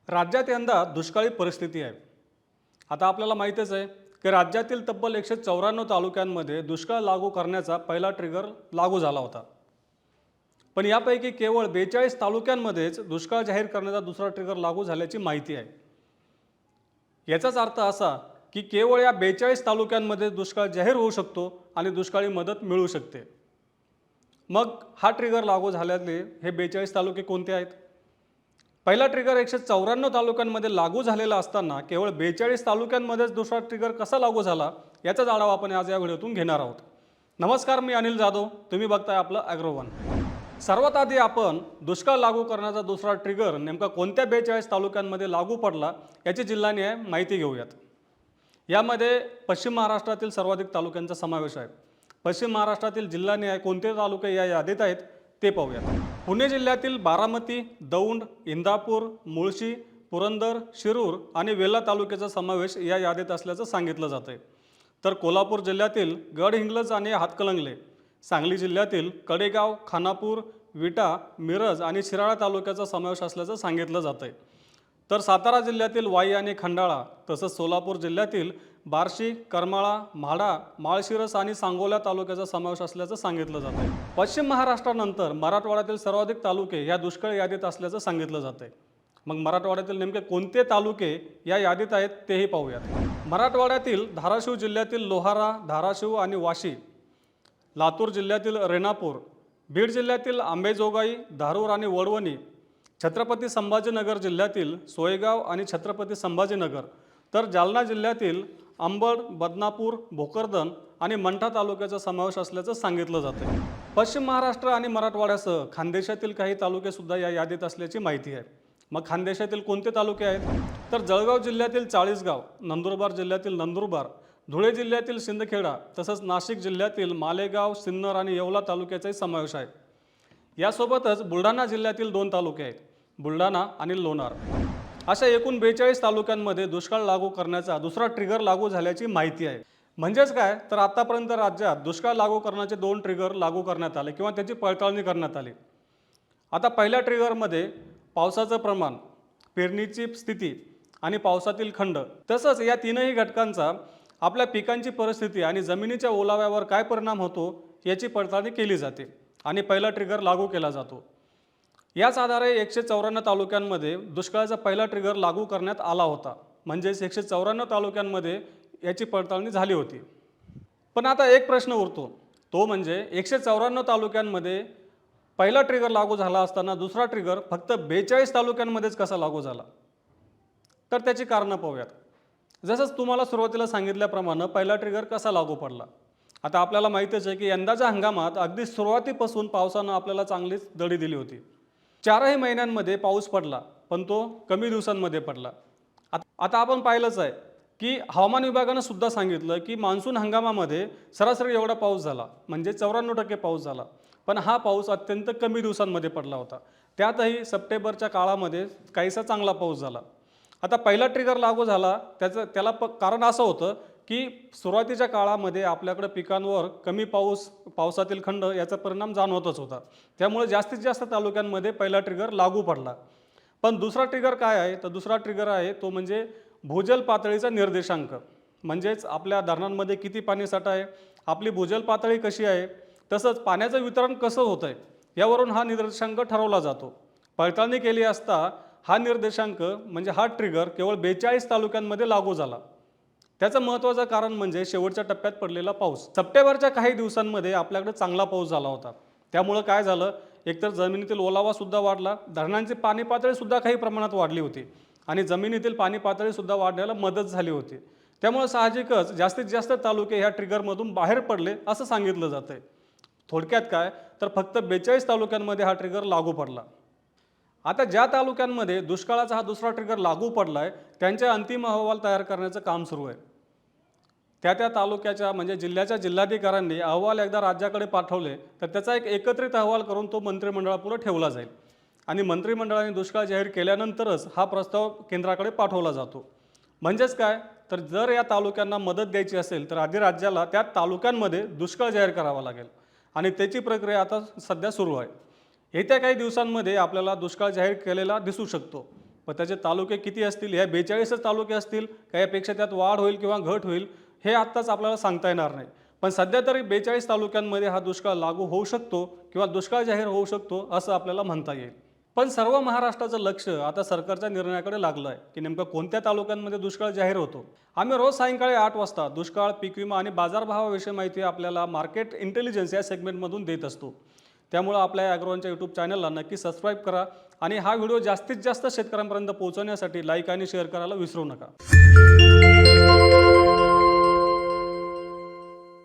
राज्यात यंदा दुष्काळी परिस्थिती आहे. आता आपल्याला माहीतच आहे की राज्यातील तब्बल 194 तालुक्यांमध्ये दुष्काळ लागू करण्याचा पहिला ट्रिगर लागू झाला होता. पण यापैकी केवळ 42 तालुक्यांमध्येच दुष्काळ जाहीर करण्याचा दुसरा ट्रिगर लागू झाल्याची माहिती आहे. याचाच अर्थ असा की केवळ या 42 तालुक्यांमध्ये दुष्काळ जाहीर होऊ शकतो आणि दुष्काळी मदत मिळू शकते. मग हा ट्रिगर लागू झाल्यातले हे 42 तालुके कोणते आहेत? पहिला ट्रिगर 194 तालुक्यांमध्ये लागू झालेला असताना केवळ 42 तालुक्यांमध्येच दुसरा ट्रिगर कसा लागू झाला याचाच आढावा आपण आज या व्हिडिओतून घेणार आहोत. नमस्कार, मी अनिल जाधव. तुम्ही बघताय आपलं ॲग्रोवन. सर्वात आधी आपण दुष्काळ लागू करण्याचा दुसरा ट्रिगर नेमका कोणत्या 42 तालुक्यांमध्ये लागू पडला याची जिल्हानिहाय माहिती घेऊयात. यामध्ये पश्चिम महाराष्ट्रातील सर्वाधिक तालुक्यांचा समावेश आहे. पश्चिम महाराष्ट्रातील जिल्हानिहाय कोणते तालुके या यादीत आहेत ते पाहूयात. पुणे जिल्ह्यातील बारामती, दौंड, इंदापूर, मुळशी, पुरंदर, शिरूर आणि वेल्हा तालुक्याचा समावेश या यादीत असल्याचं सांगितलं जातं आहे. तर कोल्हापूर जिल्ह्यातील गडहिंग्लज आणि हातकणंगले, सांगली जिल्ह्यातील कडेगाव, खानापूर, विटा, मिरज आणि शिराळा तालुक्याचा समावेश असल्याचं सांगितलं जातं आहे. तर सातारा जिल्ह्यातील वाई आणि खंडाळा, तसंच सोलापूर जिल्ह्यातील बार्शी, करमाळा, म्हाडा, माळशिरस आणि सांगोला तालुक्याचा समावेश असल्याचं सांगितलं जातं आहे. पश्चिम महाराष्ट्रानंतर मराठवाड्यातील सर्वाधिक तालुके या दुष्काळ यादीत असल्याचं सांगितलं जातं आहे. मग मराठवाड्यातील नेमके कोणते तालुके या यादीत आहेत तेही पाहूयात. मराठवाड्यातील धाराशिव जिल्ह्यातील लोहारा, धाराशिव आणि वाशी, लातूर जिल्ह्यातील रेणापूर, बीड जिल्ह्यातील आंबेजोगाई, धारूर आणि वडवणी, छत्रपती संभाजीनगर जिल्ह्यातील सोयगाव आणि छत्रपती संभाजीनगर, तर जालना जिल्ह्यातील अंबड, बदनापूर, भोकरदन आणि मंठा तालुक्याचा समावेश असल्याचं सांगितलं जातं. पश्चिम महाराष्ट्र आणि मराठवाड्यासह खानदेशातील काही तालुकेसुद्धा या यादीत असल्याची माहिती आहे. मग खानदेशातील कोणते तालुके आहेत? तर जळगाव जिल्ह्यातील चाळीसगाव, नंदुरबार जिल्ह्यातील नंदुरबार, धुळे जिल्ह्यातील शिंदखेडा, तसंच नाशिक जिल्ह्यातील मालेगाव, सिन्नर आणि येवला तालुक्याचाही समावेश आहे. यासोबतच बुलढाणा जिल्ह्यातील 2 तालुके आहेत, बुलढाणा आणि लोणार. अशा एकूण 42 तालुक्यांमध्ये दुष्काळ लागू करण्याचा दुसरा ट्रिगर लागू झाल्याची माहिती आहे. म्हणजेच काय, तर आतापर्यंत राज्यात दुष्काळ लागू करण्याचे 2 ट्रिगर लागू करण्यात आले किंवा त्याची पडताळणी करण्यात आली. आता पहिल्या ट्रिगरमध्ये पावसाचं प्रमाण, पेरणीची स्थिती आणि पावसातील खंड, तसंच या तीनही घटकांचा आपल्या पिकांची परिस्थिती आणि जमिनीच्या ओलाव्यावर काय परिणाम होतो याची पडताळणी केली जाते आणि पहिला ट्रिगर लागू केला जातो. याच आधारे 194 तालुक्यांमध्ये दुष्काळाचा पहिला ट्रिगर लागू करण्यात आला होता. म्हणजेच 194 तालुक्यांमध्ये याची पडताळणी झाली होती. पण आता एक प्रश्न उरतो, तो म्हणजे 194 तालुक्यांमध्ये पहिला ट्रिगर लागू झाला असताना दुसरा ट्रिगर फक्त 42 तालुक्यांमध्येच कसा लागू झाला? तर त्याची कारणं पाहूयात. जसंच तुम्हाला सुरुवातीला सांगितल्याप्रमाणे पहिला ट्रिगर कसा लागू पडला. आता आपल्याला माहीतच आहे की यंदाच्या हंगामात अगदी सुरुवातीपासून पावसानं आपल्याला चांगलीच दडी दिली होती. 4ही महिन्यांमध्ये पाऊस पडला, पण तो कमी दिवसांमध्ये पडला. आता आपण पाहिलंच आहे की हवामान विभागानं सुद्धा सांगितलं की मान्सून हंगामामध्ये सरासरी एवढा पाऊस झाला, म्हणजे 94% पाऊस झाला. पण हा पाऊस अत्यंत कमी दिवसांमध्ये पडला होता. त्यातही सप्टेंबरच्या काळामध्ये काहीसा चांगला पाऊस झाला. आता पहिला ट्रिगर लागू झाला त्याला कारण असं होतं की सुरुवातीच्या काळामध्ये आपल्याकडे पिकांवर कमी पावसातील खंड याचा परिणाम जाणवतच होता. त्यामुळे जास्तीत जास्त तालुक्यांमध्ये पहिला ट्रिगर लागू पडला. पण दुसरा ट्रिगर काय आहे? तर दुसरा ट्रिगर आहे तो म्हणजे भूजल पातळीचा निर्देशांक. म्हणजेच आपल्या धरणांमध्ये किती पाणीसाठा आहे, आपली भूजल पातळी कशी आहे, तसंच पाण्याचं वितरण कसं होतं आहे, यावरून हा निर्देशांक ठरवला जातो. पडताळणी केली असता हा निर्देशांक म्हणजे हा ट्रिगर केवळ 42 तालुक्यांमध्ये लागू झाला. त्याचं महत्त्वाचं कारण म्हणजे शेवटच्या टप्प्यात पडलेला पाऊस. सप्टेंबरच्या काही दिवसांमध्ये आपल्याकडे चांगला पाऊस झाला होता. त्यामुळं काय झालं, एकतर जमिनीतील ओलावासुद्धा वाढला, धरणांची पाणी पातळीसुद्धा काही प्रमाणात वाढली होती आणि जमिनीतील पाणी पातळीसुद्धा वाढण्याला मदत झाली होती. त्यामुळे साहजिकच जास्तीत जास्त तालुके ह्या ट्रिगरमधून बाहेर पडले असं सांगितलं जातं आहे. थोडक्यात काय, तर फक्त 42 तालुक्यांमध्ये हा ट्रिगर लागू पडला. आता ज्या तालुक्यांमध्ये दुष्काळाचा हा दुसरा ट्रिगर लागू पडला आहे त्यांचे अंतिम अहवाल तयार करण्याचं काम सुरू आहे. त्या तालुक्याच्या म्हणजे जिल्ह्याच्या जिल्हाधिकाऱ्यांनी अहवाल एकदा राज्याकडे पाठवले तर त्याचा एक एकत्रित अहवाल करून तो मंत्रिमंडळापुढे ठेवला जाईल आणि मंत्रिमंडळाने दुष्काळ जाहीर केल्यानंतरच हा प्रस्ताव केंद्राकडे पाठवला जातो. म्हणजेच काय, तर जर या तालुक्यांना मदत द्यायची असेल तर आधी राज्याला त्या तालुक्यांमध्ये दुष्काळ जाहीर करावा लागेल आणि त्याची प्रक्रिया आता सध्या सुरू आहे. येत्या काही दिवसांमध्ये आपल्याला दुष्काळ जाहीर केलेला दिसू शकतो. पण त्याचे तालुके किती असतील, ह्या 42च तालुके असतील का यापेक्षा त्यात वाढ होईल किंवा घट होईल हे आत्ताच आपल्याला सांगता येणार नाही. पण सध्या तरी 42 तालुक्यांमध्ये हा दुष्काळ लागू होऊ शकतो किंवा दुष्काळ जाहीर होऊ शकतो असं आपल्याला म्हणता येईल. पण सर्व महाराष्ट्राचं लक्ष आता सरकारच्या निर्णयाकडे लागलं आहे की नेमकं कोणत्या तालुक्यांमध्ये दुष्काळ जाहीर होतो. आम्ही रोज सायंकाळी 8 वाजता दुष्काळ, पीक विमा आणि बाजारभावाविषयी माहिती आपल्याला मार्केट इंटेलिजन्स या सेगमेंटमधून देत असतो. त्यामुळे आपल्या ॲग्रोवनच्या यूट्यूब चॅनलला नक्की सबस्क्राईब करा आणि हा व्हिडिओ जास्तीत जास्त शेतकऱ्यांपर्यंत पोहोचवण्यासाठी लाईक आणि शेअर करायला विसरू नका.